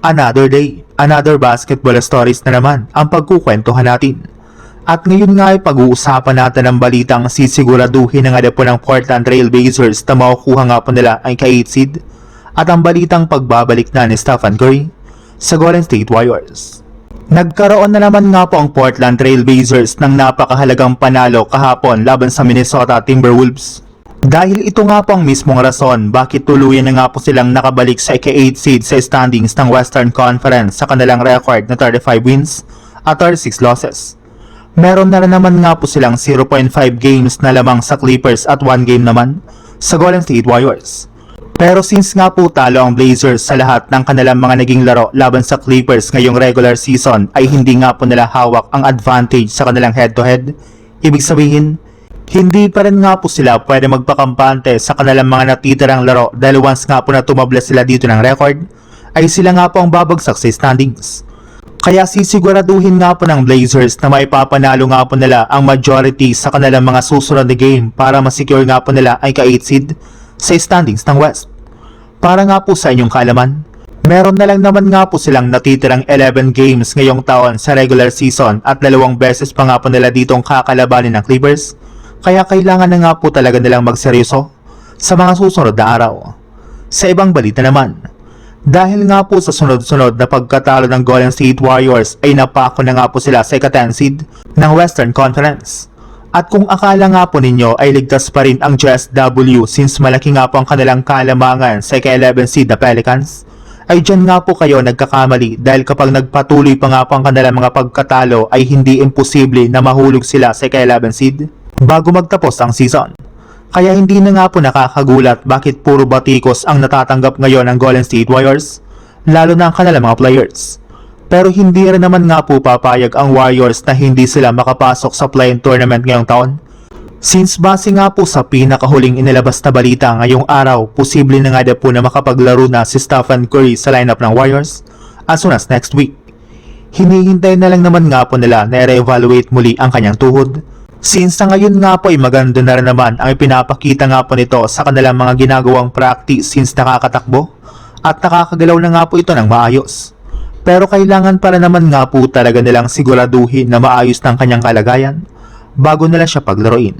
Another day, another basketball stories na naman ang pagkukwentuhan natin. At ngayon nga ay pag-uusapan natin ang balitang sisiguraduhin ng po ng Portland Trail Blazers na makukuha nga po nila ang ka-8 seed at ang balitang pagbabalik na ni Stephen Curry sa Golden State Warriors. Nagkaroon na naman nga po ang Portland Trail Blazers ng napakahalagang panalo kahapon laban sa Minnesota Timberwolves. Dahil ito nga po ang mismong rason bakit tuluyan na nga po silang nakabalik sa ika-8 seed sa standings ng Western Conference sa kanilang record na 35 wins at 36 losses. Meron na naman nga po silang 0.5 games na lamang sa Clippers at 1 game naman sa Golden State Warriors. Pero since nga po talo ang Blazers sa lahat ng kanilang mga naging laro laban sa Clippers ngayong regular season ay hindi nga po nila hawak ang advantage sa kanilang head-to-head. Ibig sabihin, hindi pa rin nga po sila pwede magpakampante sa kanilang mga natitirang laro dahil once nga po na tumabla sila dito ng record, ay sila nga po ang babagsak sa standings. Kaya sisiguraduhin nga po ng Blazers na maipapanalo nga po nila ang majority sa kanilang mga susunod na game para masecure nga po nila ay ka-8 seed sa standings ng West. Para nga po sa inyong kaalaman, meron na lang naman nga po silang natitirang 11 games ngayong taon sa regular season at 2 beses pa nga po nila ditong kakalabanin ng Clippers. Kaya kailangan na nga po talaga nilang magseryoso sa mga susunod na araw. Sa ibang balita naman, dahil nga po sa sunod-sunod na pagkatalo ng Golden State Warriors ay napako na nga po sila sa ika-10 seed ng Western Conference. At kung akala nga po ninyo ay ligtas pa rin ang GSW since malaki nga po ang kanilang kalamangan sa ika-11 seed na Pelicans, ay dyan nga po kayo nagkakamali dahil kapag nagpatuloy pa nga po ang kanilang mga pagkatalo ay hindi imposible na mahulog sila sa ika-11 seed bago magtapos ang season. Kaya hindi na nga po nakakagulat bakit puro batikos ang natatanggap ngayon ng Golden State Warriors, lalo na ang kanilang mga players. Pero hindi rin naman nga po papayag ang Warriors na hindi sila makapasok sa play-in tournament ngayong taon. Since base nga po sa pinakahuling inilabas na balita ngayong araw, posible na nga po na makapaglaro na si Stephen Curry sa lineup ng Warriors as soon as next week. Hinihintay na lang naman nga po nila na i-reevaluate muli ang kanyang tuhod. Since sa ngayon nga po ay maganda na rin naman ang ipinapakita nga po nito sa kanilang mga ginagawang practice since nakakatakbo at nakakagalaw na nga po ito ng maayos. Pero kailangan para naman nga po talaga nilang siguraduhin na maayos ng kanyang kalagayan bago nila siya paglaruin.